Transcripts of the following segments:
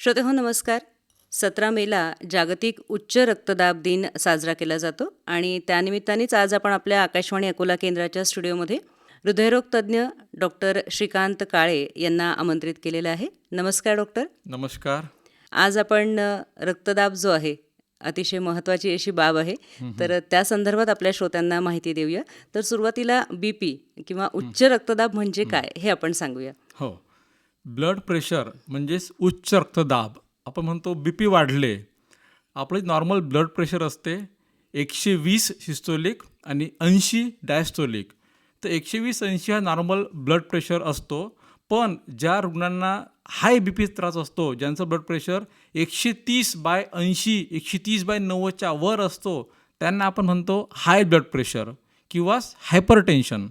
श्रोते हो नमस्कार. 17 मेला जागतिक उच्च रक्तदाब दिन साजरा केला जातो आणि त्यानिमित्तानेच आज आपण आपल्या आकाशवाणी अकोला केंद्राच्या स्टुडिओमध्ये हृदयरोग तज्ज्ञ डॉक्टर श्रीकांत काळे यांना आमंत्रित केलेलं आहे. नमस्कार डॉक्टर. नमस्कार. आज आपण रक्तदाब जो आहे अतिशय महत्त्वाची अशी बाब आहे, तर त्या संदर्भात आपल्या श्रोत्यांना माहिती देऊया. तर सुरुवातीला BP किंवा उच्च रक्तदाब म्हणजे काय हे आपण सांगूया. हो, ब्लड प्रेशर म्हणजेच उच्च रक्तदाब. आपण म्हणतो BP वाढले. आपलं नॉर्मल ब्लड प्रेशर असते 120 सिस्टोलिक आणि 80 डायस्टोलिक. तर 120-80 हा नॉर्मल ब्लड प्रेशर असतो. पण ज्या रुग्णांना हाय BP त्रास असतो, ज्यांचं ब्लड प्रेशर 130/80 130/90च्या वर असतो, त्यांना आपण म्हणतो हाय ब्लड प्रेशर किंवा हायपरटेन्शन.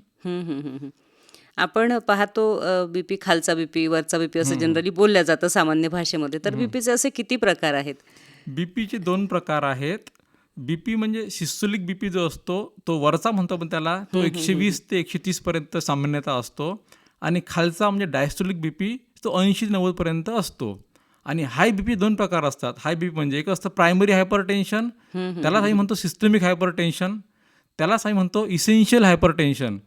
आपण पाहतो BP खालचा BP वरचा BP असं जनरली बोलल्या जातं सामान्य भाषेमध्ये. तर BPचे असे किती प्रकार आहेत? BPचे 2 प्रकार आहेत. BP म्हणजे सिस्टोलिक BP जो असतो तो वरचा म्हणतो आपण त्याला, तो 120 ते 130 पर्यंत सामान्यतः असतो. आणि खालचा म्हणजे डायस्टोलिक BP तो 80-90 पर्यंत असतो. आणि हाय BP 2 प्रकार असतात. हाय BP म्हणजे एक असतं प्रायमरी हायपरटेन्शन, त्यालाच आम्ही म्हणतो सिस्टमिक हायपरटेन्शन, त्यालाच आम्ही म्हणतो इसेन्शियल हायपरटेन्शन,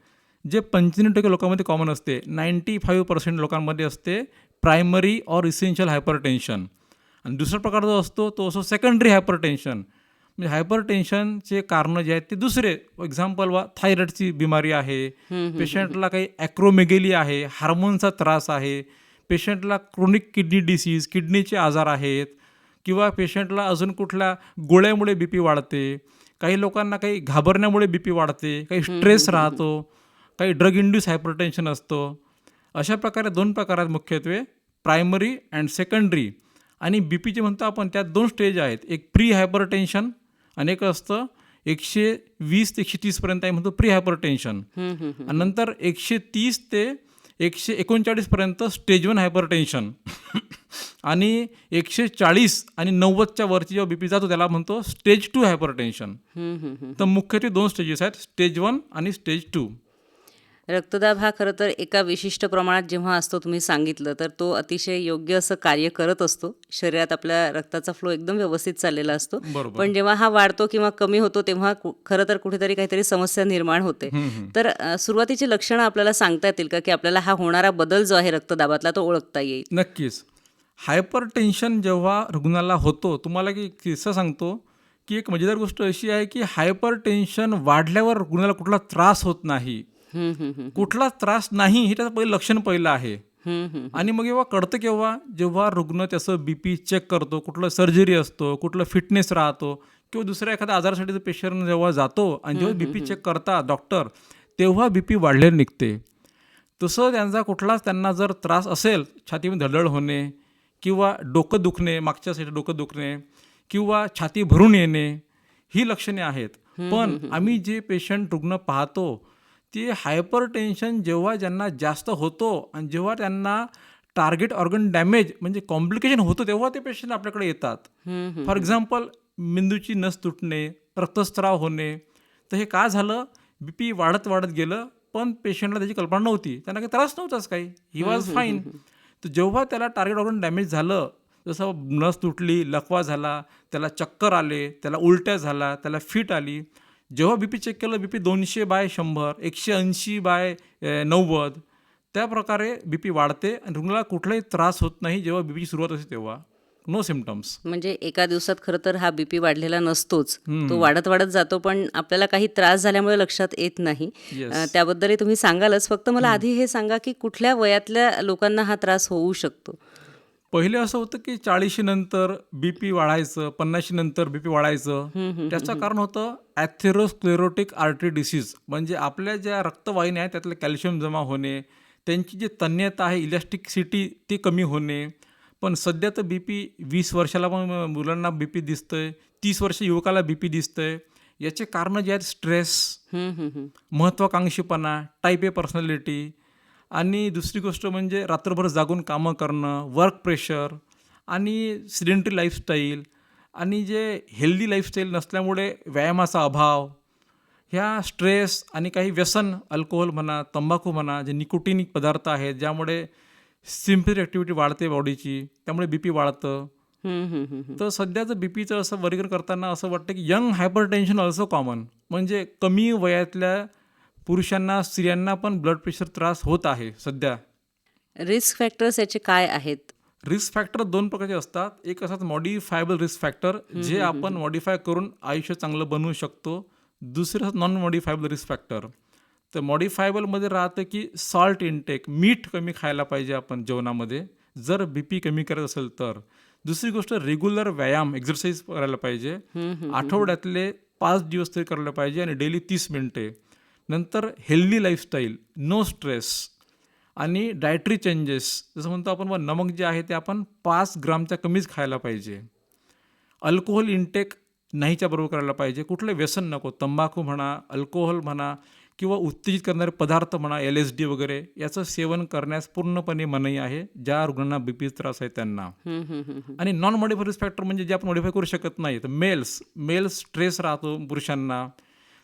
जे 95% लोकांमध्ये कॉमन असते. 95% लोकांमध्ये असते प्रायमरी ऑर इसेन्शियल हायपरटेन्शन. आणि दुसरा प्रकार जो असतो तो असतो सेकंडरी हायपरटेन्शन. म्हणजे हायपरटेन्शनचे कारणं जे आहेत ते दुसरे, एक्झाम्पल थायरॉइडची बिमारी आहे, पेशंटला काही ॲक्रोमेगेली आहे, हार्मोनचा त्रास आहे, पेशंटला क्रोनिक किडनी डिसीज, किडनीचे आजार आहेत, किंवा पेशंटला अजून कुठल्या गोळ्यामुळे BP वाढते, काही लोकांना काही घाबरण्यामुळे BP वाढते, काही स्ट्रेस राहतो, काही ड्रग इंड्यूस हायपरटेन्शन असतो. अशा प्रकारे 2 प्रकार आहेत मुख्यत्वे, प्रायमरी अँड सेकंडरी. आणि BPचे म्हणतो आपण त्यात 2 स्टेज आहेत. एक प्री हायपरटेन्शन आणि एक असतं 120 ते 130 पर्यंत आहे म्हणतो प्री हायपरटेन्शन. आणि नंतर 130 ते 139 पर्यंत स्टेज 1 हायपरटेन्शन. आणि 140 आणि 90च्या वरची जेव्हा BP जातो त्याला म्हणतो स्टेज 2 हायपरटेन्शन. तर मुख्यत्वे 2 स्टेजेस आहेत, स्टेज 1 आणि स्टेज 2. रक्तदाब हा खरं तर एका विशिष्ट प्रमाणात जेव्हा असतो तुम्ही सांगितलं, तर तो अतिशय योग्य असं कार्य करत असतो. शरीरात आपल्या रक्ताचा फ्लो एकदम व्यवस्थित चाललेला असतो. बरोबर. पण जेव्हा हा वाढतो किंवा कमी होतो तेव्हा खरं तर कुठेतरी काहीतरी समस्या निर्माण होते. तर सुरुवातीची लक्षणं आपल्याला सांगता येतील का, की आपल्याला हा होणारा बदल जो आहे रक्तदाबातला तो ओळखता येईल? नक्कीच. हायपरटेन्शन जेव्हा रुग्णाला होतो, तुम्हाला की किस्सा सांगतो की एक मजेदार गोष्ट अशी आहे की हायपरटेन्शन वाढल्यावर रुग्णाला कुठला त्रास होत नाही. कुठला त्रास नाही हे त्याचं पहिलं लक्षण पहिलं आहे. आणि मग जेव्हा कळतं केव्हा, जेव्हा रुग्ण त्याचं BP चेक करतो, कुठलं सर्जरी असतो, कुठलं फिटनेस राहतो, किंवा दुसऱ्या एखाद्या आजारासाठी पेशंट जेव्हा जातो आणि जेव्हा BP चेक करतात डॉक्टर, तेव्हा BP वाढलेलं निघते. तसं त्यांना जर त्रास असेल, छातीमध्ये धडधड होणे किंवा डोकं दुखणे, मागच्या साईड डोकं दुखणे किंवा छाती भरून येणे, ही लक्षणे आहेत. पण आम्ही जे पेशंट रुग्ण पाहतो ते हायपरटेन्शन जेव्हा ज्यांना जास्त होतो आणि जेव्हा त्यांना टार्गेट ऑर्गन डॅमेज म्हणजे कॉम्प्लिकेशन होतं, तेव्हा ते पेशंट आपल्याकडे येतात. फॉर एक्झाम्पल मेंदूची नस तुटणे, रक्तस्राव होणे. तर हे का झालं? BP वाढत वाढत गेलं, पण पेशंटला त्याची कल्पना नव्हती, त्यांना काही त्रास नव्हताच काही, ही वॉज फाईन. तर जेव्हा त्याला टार्गेट ऑर्गन डॅमेज झालं, जसं नस तुटली, लकवा झाला, त्याला चक्कर आले, त्याला उलट्या झाला, त्याला फिट आली, जेव्हा BP चेक केलं BP 200/100 180/90, त्या प्रकारे BP वाढते आणि रुग्णाला कुठलाही त्रास होत नाही. जेव्हा BPची सुरुवात असते तेव्हा नो सिम्पटम्स. म्हणजे एका दिवसात खरं तर हा BP वाढलेला नसतोच, तो वाढत वाढत जातो, पण आपल्याला काही त्रास झाल्यामुळे लक्षात येत नाही. त्याबद्दलही तुम्ही सांगालच. फक्त मला आधी हे सांगा की कुठल्या वयातल्या लोकांना हा त्रास होऊ शकतो? पहिले असं होतं की 40 नंतर BP वाढायचं, 50 नंतर BP वाढायचं. त्याचं कारण होतं ॲथेरोस्क्लेरोटिक आर्टरी डिसीज, म्हणजे आपल्या ज्या रक्तवाहिन्या आहेत त्यातलं कॅल्शियम जमा होणे, त्यांची जी तन्यता आहे, इलॅस्टिसिटी ती कमी होणे. पण सध्या तर BP 20 वर्षाला पण मुलांना BP दिसतंय, 30 वर्ष युवकाला BP दिसतंय. याचे कारणं जे आहेत स्ट्रेस, महत्त्वाकांक्षीपणा, टाईप A पर्सनॅलिटी, आणि दुसरी गोष्ट म्हणजे रात्रभर जागून कामं करणं, वर्क प्रेशर आणि सिडेंटरी लाईफस्टाईल, आणि जे हेल्दी लाईफस्टाईल नसल्यामुळे व्यायामाचा अभाव, ह्या स्ट्रेस आणि काही व्यसन, अल्कोहोल म्हणा, तंबाखू म्हणा, जे निकोटिनिक पदार्थ आहेत ज्यामुळे सिम्पथेटिक ॲक्टिव्हिटी वाढते बॉडीची, त्यामुळे बीपी वाढतं. हम्म, हम्म, हम्म, हम्म. तर सध्याचं बीपीचं असं वर्गीकरण करताना असं वाटतं की यंग हायपरटेन्शन ऑल्सो कॉमन, म्हणजे कमी वयातल्या पुरुषांना स्त्रियांना पण ब्लड प्रेशर त्रास होत आहे सध्या. रिस्क फॅक्टर्स याचे काय आहेत? रिस्क फॅक्टर दोन प्रकारचे असतात. एक असतात मॉडिफायबल रिस्क फॅक्टर, जे आपण मॉडिफाय करून आयुष्य चांगलं बनवू शकतो. दुसरे असतात नॉन मॉडिफायबल रिस्क फॅक्टर. तर मॉडिफायबलमध्ये राहतं की सॉल्ट इनटेक, मीठ कमी खायला पाहिजे आपण जेवणामध्ये जर बीपी कमी करत असेल तर. दुसरी गोष्ट रेग्युलर व्यायाम, एक्सरसाइज करायला पाहिजे. आठवड्यातले 5 दिवस तरी करायला पाहिजे आणि डेली 30 मिनिटे. नंतर हेल्दी लाईफस्टाईल, नो स्ट्रेस आणि डायटरी चेंजेस, जसं म्हणतो आपण नमक जे आहे ते आपण 5 ग्रामच्या कमीच खायला पाहिजे. अल्कोहोल इनटेक नाहीच्या बरोबर करायला पाहिजे. कुठलं व्यसन नको, तंबाखू म्हणा, अल्कोहोल म्हणा किंवा उत्तेजित करणारे पदार्थ म्हणा, LSD वगैरे याचं सेवन करण्यास पूर्णपणे मनाई आहे ज्या रुग्णांना बीपी त्रास आहे त्यांना. हम्म, हम्म, हम्म, हम्म. आणि नॉन मॉडिफाय रिस्क फॅक्टर म्हणजे जे आपण मॉडिफाय करू शकत नाही, तर मेल्स स्ट्रेस राहतो पुरुषांना.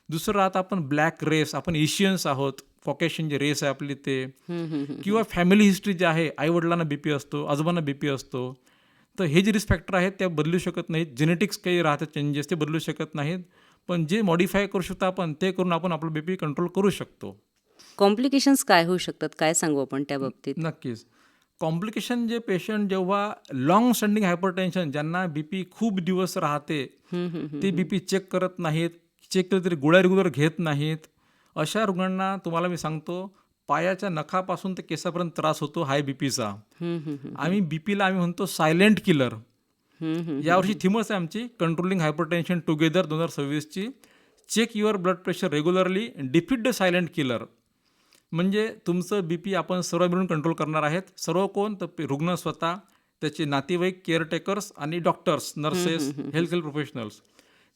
दुसरं राहतं आपण ब्लॅक रेस, आपण एशियन्स आहोत, कॉकेशियन जे रेस आहे आपली ते. किंवा फॅमिली हिस्ट्री जे आहे, आईवडिलांना बीपी असतो, आजोबांना बीपी असतो. तर हे जे रिस्क फॅक्टर आहेत त्या बदलू शकत नाहीत. जेनेटिक्स काही राहतात चेंजेस, ते बदलू शकत नाहीत. पण जे मॉडिफाय करू शकतो आपण ते करून आपण आपलं बीपी कंट्रोल करू शकतो. कॉम्प्लिकेशन्स काय होऊ शकतात, काय सांगू आपण त्या बाबतीत? नक्कीच. कॉम्प्लिकेशन जे पेशंट जेव्हा लॉंग स्टँडिंग हायपरटेन्शन, ज्यांना बीपी खूप दिवस राहते, ते बीपी चेक करत नाहीत, चेक केलं तरी गोळ्या रेग्युलर घेत नाहीत, अशा रुग्णांना तुम्हाला मी सांगतो पायाच्या नखापासून ते केसापर्यंत त्रास होतो हाय बीपीचा. आम्ही बीपीला आम्ही म्हणतो सायलेंट किलर. यावर्षी थीमच आहे आमची कंट्रोलिंग हायपरटेन्शन टुगेदर 2026ची. Check your blood pressure regularly, defeat the silent killer. म्हणजे तुमचं बीपी आपण सर्व मिळून कंट्रोल करणार आहेत. सर्व कोण? तर रुग्ण स्वतः, त्याचे नातेवाईक, केअरटेकर्स आणि doctors, nurses, health professionals.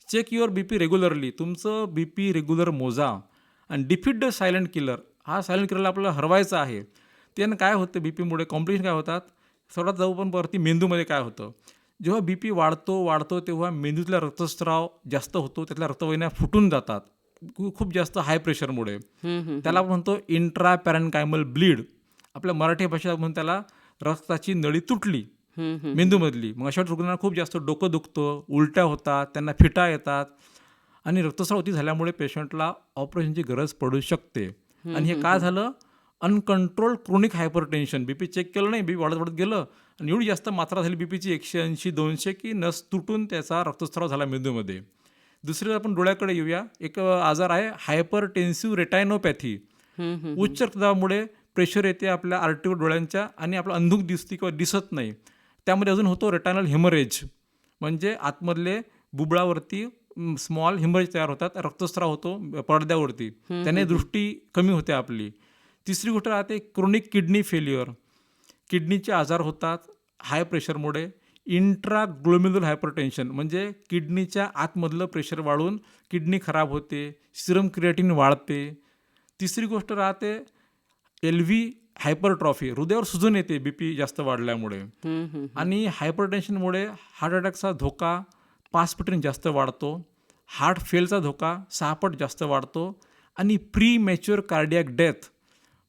Check your BP regularly, तुमचं बीपी रेग्युलर मोजा. आणि डिफीट द सायलेंट किलर, हा सायलेंट किलरला आपल्याला हरवायचा आहे. त्यानं काय होतं बीपीमुळे कॉम्प्लिकेशन काय होतात? सर्वात जाऊ पण वरती मेंदूमध्ये काय होतं, जेव्हा बीपी वाढतो तेव्हा मेंदूतला रक्तस्राव जास्त होतो, त्यातल्या रक्तवाहिन्या फुटून जातात खूप जास्त हाय प्रेशरमुळे. त्याला आपण म्हणतो इंट्रा पॅरेन्कायमल ब्लीड. आपल्या मराठी भाषेत म्हणून त्याला रक्ताची नळी तुटली मेंदूमधली. मग अशा रुग्णांना खूप जास्त डोकं दुखतं, उलट्या होतात, त्यांना फिटा येतात आणि रक्तस्राव अति झाल्यामुळे पेशंटला ऑपरेशनची गरज पडू शकते. आणि हे काय झालं? Uncontrolled chronic hypertension. BP check केलं नाही, बीपी वाढत गेलं आणि एवढी जास्त मात्रा झाली बीपीची 180-200 की नस तुटून त्याचा रक्तस्राव झाला मेंदूमध्ये. दुसरीकडे आपण डोळ्याकडे येऊया. एक आजार आहे हायपरटेन्सिव्ह रेटायनोपॅथी. उच्च रक्तदाबामुळे प्रेशर येते आपल्या आर्टरीवर डोळ्यांच्या आणि आपलं अंधुक दिसते किंवा दिसत नाही. त्यामध्ये अजून होतो रेटायनल हेमरेज, म्हणजे आतमधले बुबळावरती स्मॉल हेमरेज तयार होतात, रक्तस्राव होतो पडद्यावरती, त्याने दृष्टी कमी होते आपली. तिसरी गोष्ट राहते क्रोनिक किडनी फेल्युअर. किडनीचे आजार होतात हाय प्रेशरमुळे. इंट्राग्लोमेरुलर हायपरटेन्शन, म्हणजे किडनीच्या आतमधलं प्रेशर वाढून किडनी खराब होते, सिरम क्रिएटिन वाढते. तिसरी गोष्ट राहते LV हायपरट्रॉफी, हृदयावर सुजन येते बीपी जास्त वाढल्यामुळे. आणि हायपरटेन्शनमुळे हार्ट अटॅकचा धोका 5 पटीने जास्त वाढतो, हार्ट फेलचा धोका 6 पट जास्त वाढतो आणि प्री मॅच्युअर कार्डियक डेथ,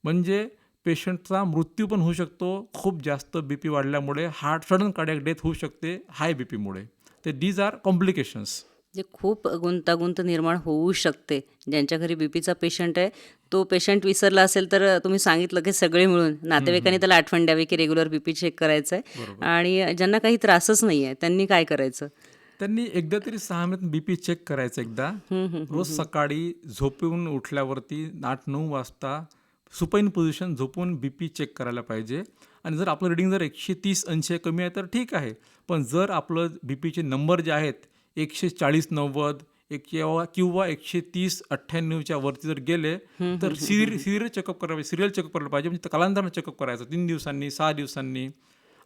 म्हणजे पेशंटचा मृत्यू पण होऊ शकतो खूप जास्त बीपी वाढल्यामुळे. हार्ट सडन कार्डियक डेथ होऊ शकते हाय बीपीमुळे. तर दीज आर कॉम्प्लिकेशन्स. जे खूप गुंतागुंत निर्माण होऊ शकते. ज्यांच्या घरी बीपीचा पेशंट आहे, तो पेशंट विसरला असेल तर तुम्ही सांगितलं की सगळे मिळून नातेवाईकांनी त्याला आठवण द्यावी की रेग्युलर बीपी चेक करायचं आहे. आणि ज्यांना काही त्रासच नाही आहे त्यांनी काय करायचं? त्यांनी एकदा तरी 6 महिन्यात बीपी चेक करायचं एकदा. रोज सकाळी झोपून उठल्यावरती 8-9 वाजता सुपाईन पोझिशन झोपून बीपी चेक करायला पाहिजे. आणि जर आपलं रिडिंग जर 130-80 कमी आहे तर ठीक आहे. पण जर आपलं बीपीचे नंबर जे आहेत 140-90 किंवा 130-98च्या वरती जर गेले तर सिरियल चेकअप करायला पाहिजे. सिरियल चेकअप करायला पाहिजे, म्हणजे कालांतरानं चेकअप करायचं 3 दिवसांनी, 6 दिवसांनी.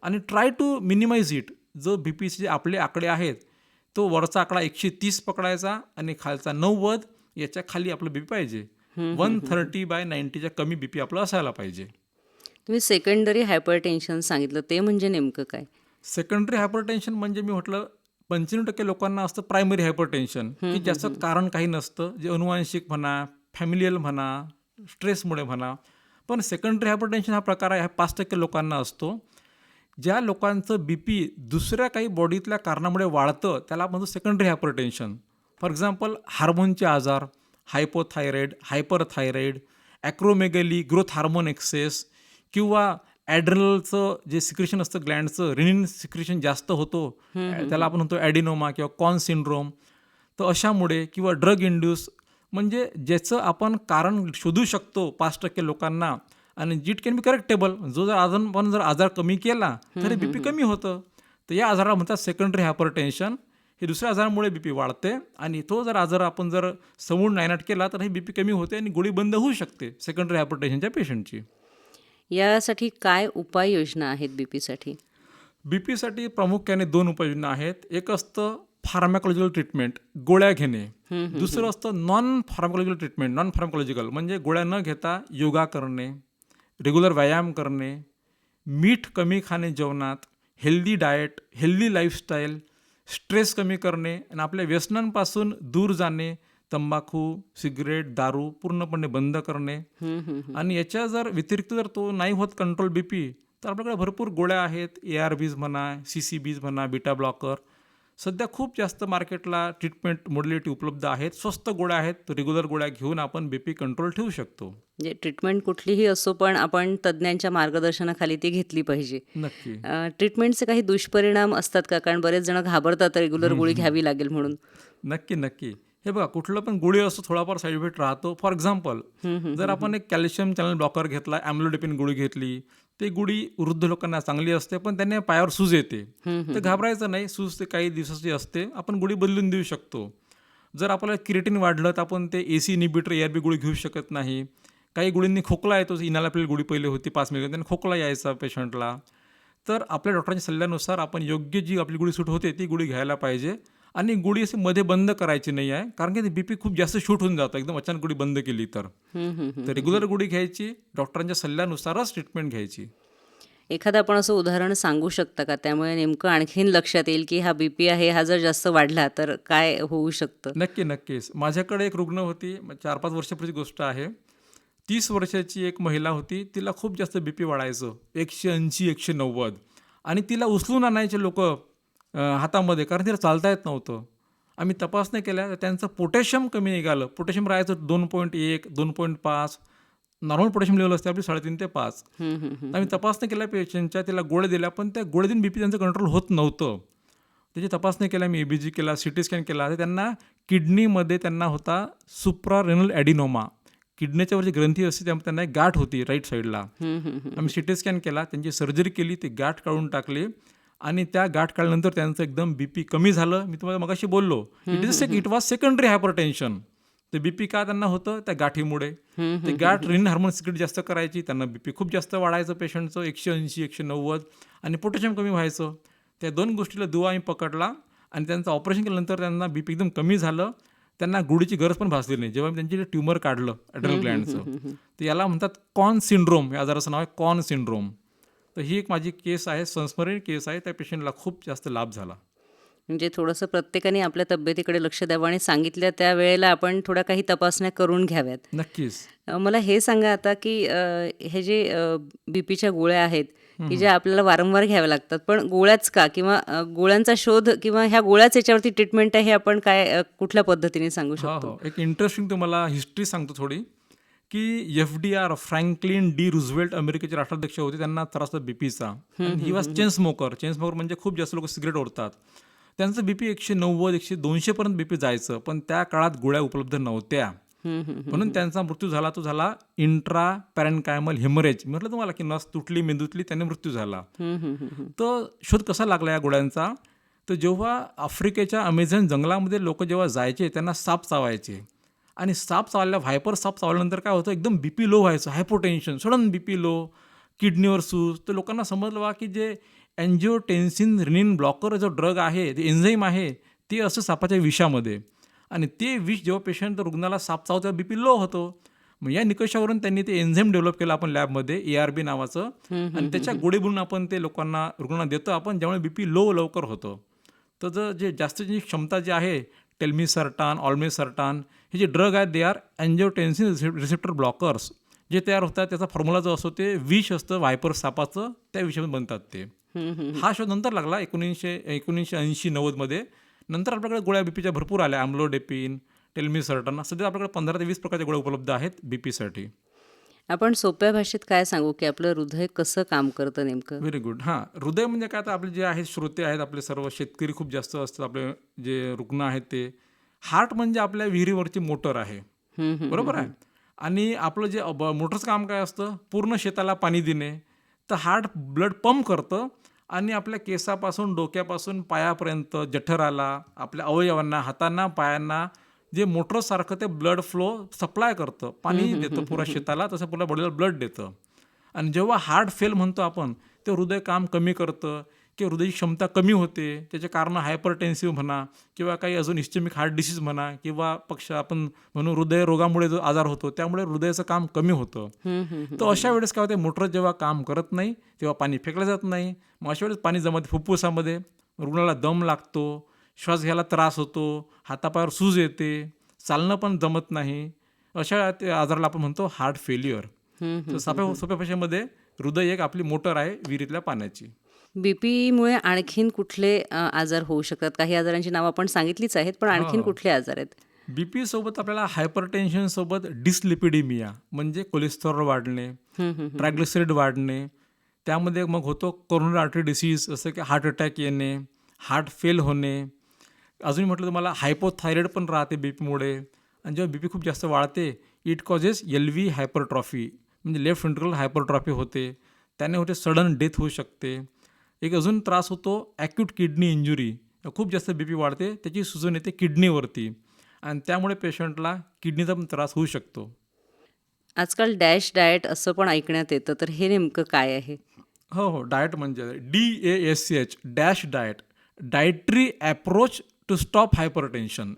आणि ट्राय टू मिनिमाइज इट. जो बीपीचे जे आपले आकडे आहेत, तो वरचा आकडा 130 पकडायचा आणि खालचा 90, याच्या खाली आपलं बीपी पाहिजे. 130/90च्या कमी बीपी आपलं असायला पाहिजे. तुम्ही सेकंडरी हायपरटेन्शन सांगितलं, ते म्हणजे नेमकं काय? सेकंडरी हायपरटेन्शन म्हणजे मी म्हटलं 95% लोकांना असतं प्रायमरी हायपरटेन्शन, की ज्याचं कारण काही नसतं, जे अनुवांशिक म्हणा, फॅमिलियल म्हणा, स्ट्रेसमुळे म्हणा. पण सेकंडरी हायपरटेन्शन हा प्रकार आहे, हा 5% लोकांना असतो. ज्या लोकांचं बी पी दुसऱ्या काही बॉडीतल्या कारणामुळे वाढतं त्याला आपण म्हणतो सेकंडरी हायपरटेन्शन. फॉर एक्झाम्पल हार्मोनचे आजार, हायपोथायरॉईड, हायपरथायरॉईड, ॲक्रोमेगली, ग्रोथ हार्मोन एक्सेस किंवा ॲड्रिनलचं जे सिक्रेशन असतं ग्लँडचं, रिनिन सिक्रेशन जास्त होतो, त्याला आपण म्हणतो ॲडिनोमा किंवा कॉन सिंड्रोम. तर अशामुळे किंवा ड्रग इंड्यूस, म्हणजे ज्याचं आपण कारण शोधू शकतो 5% लोकांना आणि जिट कॅन बी करेक्टेबल. आपण जर आजार कमी केला तर बी पी कमी होतं. तर या आजाराला म्हणतात सेकंडरी हायपरटेन्शन. हे दुसऱ्या आजारामुळे बी पी वाढते आणि तो जर आजार आपण जर समूळ नायनाट केला तर हे बी पी कमी होते आणि गोळी बंद होऊ शकते सेकंडरी हायपरटेन्शनच्या पेशंटची. यासाठी काय उपाययोजना आहेत बीपीसाठी? बी पीसाठी प्रामुख्याने 2 उपाययोजना आहेत. एक असतं फार्मॅकॉलॉजिकल ट्रीटमेंट, गोळ्या घेणे. दुसरं असतं नॉन फार्मॅकॉलॉजिकल ट्रीटमेंट. नॉन फार्मॅकॉलॉजिकल म्हणजे गोळ्या न घेता योगा करणे, रेग्युलर व्यायाम करणे, मीठ कमी खाणे जेवणात, healthy diet, healthy lifestyle, stress कमी करणे आणि आपल्या व्यसनांपासून दूर जाणे, तंबाखू, सिगरेट, दारू पूर्णपणे बंद करणे. आणि याच्या जर व्यतिरिक्त जर तो नाही होत कंट्रोल बी पी, तर आपल्याकडे भरपूर गोळ्या आहेत. ARBs म्हणा, CCBs म्हणा, बीटा ब्लॉकर. सध्या खूप जास्त मार्केटला ट्रीटमेंट मोडॅलिटी उपलब्ध आहेत. स्वस्त गोळ्या आहेत. रेग्युलर गोळ्या घेऊन आपण बी पी कंट्रोल ठेवू शकतो. म्हणजे ट्रीटमेंट कुठलीही असो पण आपण तज्ज्ञांच्या मार्गदर्शनाखाली ती घेतली पाहिजे. नक्की. ट्रीटमेंटचे काही दुष्परिणाम असतात का? कारण बरेच जण घाबरतात रेग्युलर गोळी घ्यावी लागेल म्हणून. नक्की. हे बघा, कुठलं पण गोळी असतो थोडाफार साईड इफेक्ट राहतो. फॉर एक्झाम्पल, जर आपण एक कॅल्शियम चॅनल ब्लॉकर घेतला, ॲम्लोडेपिन गोळी घेतली, ती गोळी वृद्ध लोकांना चांगली असते, पण त्याने पायावर सूज येते. तर घाबरायचं नाही, सूज ते काही दिवसाची असते, आपण गोळी बदलून देऊ शकतो. जर आपल्याला क्रिएटिन वाढलं तर आपण ते AC इनिबिटर ARB गोळी घेऊ शकत नाही. काही गोळींनी खोकला येतो, इनालाप्रिल गोळी पहिले होती 5 मिली, त्याने खोकला यायचा पेशंटला. तर आपल्या डॉक्टरांच्या सल्ल्यानुसार आपण योग्य जी आपली गोळी सूट होते ती गोळी घ्यायला पाहिजे. आणि गोळी अशी मध्ये बंद करायची नाही आहे, कारण की बी पी खूप जास्त शूट होऊन जातं एकदम अचानक गोळी बंद केली तर. तर रेग्युलर गोळी घ्यायची, डॉक्टरांच्या सल्ल्यानुसारच ट्रीटमेंट घ्यायची. एखादं आपण असं उदाहरण सांगू शकता का? त्यामुळे नेमकं आणखीन लक्षात येईल की हा बीपी आहे, हा जर जास्त वाढला तर काय होऊ शकतं? नक्कीच. माझ्याकडे एक रुग्ण होती, 4-5 वर्षापूर्वीची गोष्ट आहे. 30 वर्षाची एक महिला होती, तिला खूप जास्त बी पी वाढायचं, 180, 190, आणि तिला उचलून आणायचे लोक हातामध्ये, कारण तिला चालता येत नव्हतं. आम्ही तपासण्या केल्या तर त्यांचं पोटॅशियम कमी निघालं. पोटॅशियम राहायचं 2.1, 2.5, नॉर्मल पोटॅशियम लेवल असते आपली 3.5 ते 5. आम्ही तपासण्या केल्या पेशंटच्या, तिला गोळ्या दिल्या, पण त्या गोळ्या देऊन बीपी त्यांचं कंट्रोल होत नव्हतं. त्याची तपासणी केल्या, मी EBG केला, CT स्कॅन केला, तर त्यांना किडनीमध्ये त्यांना होता सुप्रारेनल ॲडिनोमा. किडनीच्या वरची ग्रंथी असते त्यामुळे त्यांना एक गाठ होती राईट साईडला. आम्ही CT स्कॅन केला, त्यांची सर्जरी केली, ती गाठ काढून टाकली आणि त्या गाठ काढल्यानंतर त्यांचं एकदम बीपी कमी झालं. मी तुम्हाला मगाशी बोललो, इट वॉज सेकंडरी हायपरटेन्शन. ते बीपी का त्यांना होतं? त्या गाठीमुळे. ते गाठ रिनिन हार्मोन सिक्रेट जास्त करायची, त्यांना बीपी खूप जास्त वाढायचं पेशंटचं, 180, 190, आणि पोटॅशियम कमी व्हायचं. त्या 2 गोष्टीला दुवा आम्ही पकडला आणि त्यांचं ऑपरेशन केल्यानंतर त्यांना बीपी एकदम कमी झालं. त्यांना गोळीची गरज पण भासली नाही जेव्हा मी त्यांची ट्यूमर काढलं ॲड्रिनल ग्लँडचं. तर याला म्हणतात कॉन सिंड्रोम, या आजाराचं नाव आहे कॉन सिंड्रोम. तर ही एक माझी केस आहे, संस्मरणीय केस आहे. त्या पेशंटला खूप जास्त लाभ झाला. म्हणजे थोडंसं प्रत्येकाने आपल्या तब्येतीकडे लक्ष द्यावं आणि सांगितल्या त्या वेळेला आपण थोड्या काही तपासण्या करून घ्याव्यात. नक्कीच. मला हे सांगा आता की हे जे बीपीच्या गोळ्या आहेत की ज्या आपल्याला वारंवार घ्याव्या लागतात, पण गोळ्याच का, किंवा गोळ्यांचा शोध किंवा ह्या गोळ्याच याच्यावरती ट्रीटमेंट आहे, हे आपण काय कुठल्या पद्धतीने सांगू शकतो? एक इंटरेस्टिंग तुम्हाला हिस्ट्री सांगतो थोडी, की FDR, फ्रँकलिन डी रुझवेल्ट, अमेरिकेचे राष्ट्राध्यक्ष होते, त्यांना त्रास होता बीपीचा. ही वॉज चेन स्मोकर म्हणजे खूप जास्त लोक सिगरेट ओढतात. त्यांचं बीपी 190, 200 पर्यंत बीपी जायचं, पण त्या काळात गोळ्या उपलब्ध नव्हत्या, म्हणून त्यांचा मृत्यू झाला. तो झाला इंट्रा पॅरेन्कायमल हेमरेज. म्हटलं तुम्हाला की नस तुटली, मेंदूतली, त्याने मृत्यू झाला. तर शोध कसा लागला या गोळ्यांचा? तर जेव्हा आफ्रिकेच्या अमेझॉन जंगलामध्ये लोक जेव्हा जायचे, त्यांना साप चावायचे, आणि साप चावल्या, व्हायपर साप चावल्यानंतर काय होतं, एकदम बीपी लो व्हायचं, हायपोटेन्शन, सडन बीपी लो, किडनीवर सूज. तर लोकांना समजलं बा की जे एन्जिओटेन्सिन रिनिन ब्लॉकर जो ड्रग आहे, ते एन्झाईम आहे, ते असं सापाच्या विषामध्ये, आणि ते विष जेव्हा पेशंट रुग्णाला साप चावतो तेव्हा बीपी लो होतो. मग या निकषावरून त्यांनी ते एन्झाईम डेव्हलप केलं आपण लॅबमध्ये, ARB नावाचं, आणि त्याच्या गोळी बनवून आपण ते रुग्णांना देतो आपण, ज्यामुळे बीपी लो लवकर होतं. तर जे जास्तीची क्षमता जी आहे, टेल्मीसर्टान, ऑल्मेसर्टान, हे जे ड्रग आहेत, दे आर एन्जिओटेन्सिन रिसेप्टर ब्लॉकर्स. जे तयार होतात त्याचा फॉर्म्युला जो असतो ते विष असतं व्हायपर सापाचं, त्या विषयामध्ये बनतात ते. हा शोध नंतर लागला 1980-90मध्ये. नंतर आपल्याकडे गोळ्या बीपीच्या भरपूर आल्या, अम्लोडेपिन, टेल्मिसर्टन. सध्या आपल्याकडे 15 ते 20 प्रकारच्या गोळ्या उपलब्ध आहेत बीपीसाठी. आपण सोप्या भाषेत काय सांगू की आपलं हृदय कसं काम करतं नेमकं? Very good. हां, हृदय म्हणजे काय, आता आपले जे आहेत श्रोते आहेत, आपले सर्व शेतकरी खूप जास्त असतात, आपले जे रुग्ण आहेत ते. हार्ट म्हणजे आपल्या विहिरीवरची मोटर आहे, बरोबर आहे. आणि आपलं जे मोटरचं काम काय असतं, पूर्ण शेताला पाणी देणे. तर हार्ट ब्लड पंप करतं आणि आपल्या केसापासून डोक्यापासून पायापर्यंत, जठराला, आपल्या अवयवांना, हातांना, पायांना जे मोटरसारखं ते ब्लड फ्लो सप्लाय करतं, पाणी देतं पुऱ्या शेताला, तसं पुऱ्या बॉडीला ब्लड देतं. आणि जेव्हा हार्ट फेल म्हणतो आपण, ते हृदय काम कमी करतं किंवा हृदयाची क्षमता कमी होते. त्याचे कारणं हायपरटेन्सिव्ह म्हणा किंवा काही अजून इस्चेमिक हार्ट डिसीज म्हणा किंवा आपण म्हणू हृदय रोगामुळे जो आजार होतो त्यामुळे हृदयाचं काम कमी होतं. तर अशा वेळेस काय होते, मोटर जेव्हा काम करत नाही तेव्हा पाणी फेकलं जात नाही. मग अशा वेळेस पाणी जमत फुफ्फुसामध्ये, रुग्णाला दम लागतो, श्वास घ्यायला त्रास होतो, हातापायावर सूज येते, चालणं पण जमत नाही. अशा आजाराला आपण म्हणतो हार्ट फेल्युअर. तर सोप्या भाषेमध्ये हृदय एक आपली मोटर आहे विहिरीतल्या पाण्याची. बीपीमुळे आणखीन कुठले आजार होऊ शकतात? काही आजारांची नावं आपण सांगितलीच आहेत, पण आणखीन कुठले आजार आहेत? बीपी सोबत आपल्याला हायपरटेन्शन सोबत डिसलिपिडिमिया म्हणजे कोलेस्टेरॉल वाढणे, ट्रायग्लिसराईड वाढणे, त्यामध्ये मग होतो कोरोनरी आर्टरी डिसीज, जसं की हार्ट अटॅक येणे, हार्ट फेल होणे. अजून म्हटलं तुम्हाला हायपोथायरॉइड पण राहते बीपीमुळे. आणि जेव्हा बीपी खूप जास्त वाढते, इट कॉजेस LV हायपरट्रॉफी म्हणजे लेफ्ट व्हेंट्रिकल हायपरट्रॉफी होते. त्याने होते सडन डेथ होऊ शकते. एक अजून त्रास होतो ॲक्यूट किडनी इंजुरी. खूप जास्त बीपी वाढते, त्याची सुजन येते किडनीवरती आणि त्यामुळे पेशंटला किडनीचा पण त्रास होऊ शकतो. आजकाल डॅश डाएट असं पण ऐकण्यात येतं, तर हे नेमकं काय आहे? हो, डाएट म्हणजे DASH dash diet, dietary approach to stop hypertension.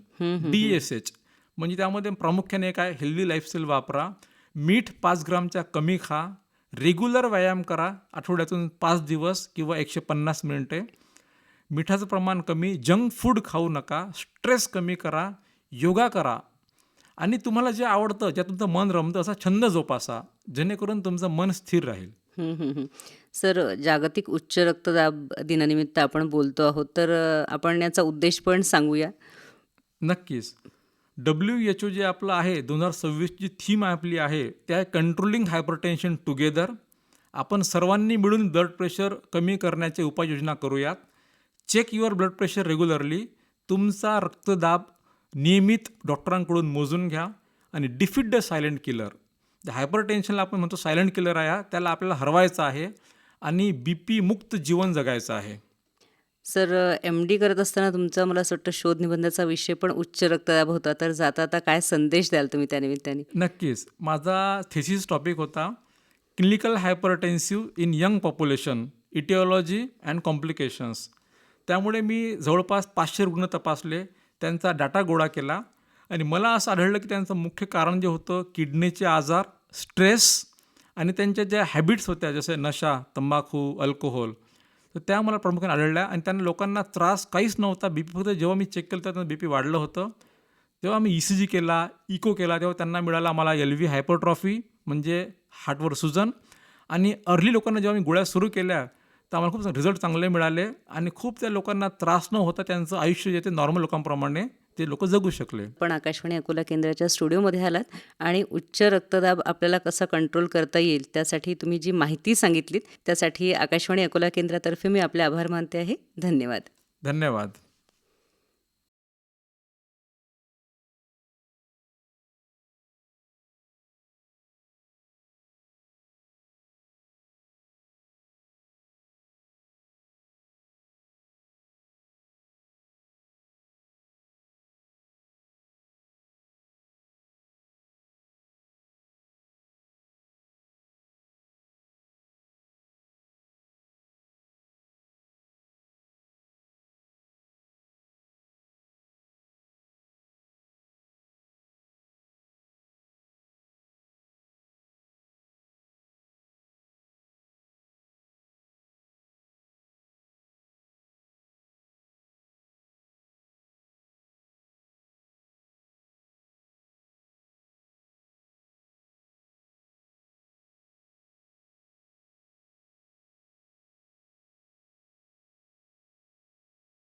DSH म्हणजे त्यामध्ये प्रामुख्याने काय, हेल्दी लाईफस्टाईल वापरा, मीठ 5 ग्रामच्या कमी खा, रेग्युलर व्यायाम करा, आठवड्यातून 5 दिवस किंवा 150 मिनिटे, मिठाचं प्रमाण कमी, जंक फूड खाऊ नका, स्ट्रेस कमी करा, योगा करा आणि तुम्हाला जे आवडतं, ज्यात तुमचं मन रमतं असा छंद जोपासा, जेणेकरून तुमचं मन स्थिर राहील. सर, जागतिक उच्च रक्तदाब दिनानिमित्त आपण बोलतो आहोत, तर आपण याचा उद्देश पण सांगूया. नक्कीच. WHO जे आपलं आहे 2026 जी थीम आपली आहे त्या कंट्रोलिंग हायपरटेन्शन टुगेदर. आपण सर्वांनी मिळून ब्लड प्रेशर कमी करण्याचे उपाययोजना करूयात. Check your blood pressure regularly. तुमचा रक्तदाब नियमित डॉक्टरांकडून मोजून घ्या आणि डिफीट द सायलेंट किलर. हायपरटेन्शनला आपण म्हणतो सायलेंट किलर आहे, त्याला आपल्याला हरवायचं आहे आणि BP मुक्त जीवन जगायचं आहे. सर, MD करत असताना तुमचा मला असं वाटतं शोध निबंधाचा विषय पण उच्च रक्तदाब होता, तर जाता काय संदेश द्याल तुम्ही त्यानिमित्ताने? नक्कीच. माझा थेसिस टॉपिक होता clinical hypertensive in young population, aetiology and complications. त्यामुळे मी जवळपास 500 रुग्ण तपासले, त्यांचा डाटा गोळा केला आणि मला असं आढळलं की त्यांचं मुख्य कारण जे होतं किडनीचे आजार, स्ट्रेस आणि त्यांच्या ज्या हॅबिट्स होत्या जसे नशा, तंबाखू, अल्कोहोल, तर त्या मला प्रामुख्याने आढळल्या. आणि त्यांना लोकांना त्रास काहीच नव्हता. बीपी फक्त जेव्हा मी चेक केलं त्यांना बीपी वाढलं होतं. जेव्हा मी ECG केला, इको केला, तेव्हा त्यांना मिळाला मला LV हायपरट्रॉफी म्हणजे हार्टवर सुजन. आणि अर्ली लोकांना जेव्हा मी गोळ्या सुरू केल्या तर आम्हाला खूप रिझल्ट चांगले मिळाले आणि खूप त्या लोकांना त्रास न होता त्यांचं आयुष्य जे ते नॉर्मल लोकांप्रमाणे ते लोक जगू शकले. पण आकाशवाणी अकोला केंद्राच्या स्टुडिओमध्ये आलात आणि उच्च रक्तदाब आपल्याला कसा कंट्रोल करता येईल त्यासाठी तुम्ही जी माहिती सांगितलीत त्यासाठी आकाशवाणी अकोला केंद्रातर्फे मी आपले आभार मानते आहे. धन्यवाद. धन्यवाद.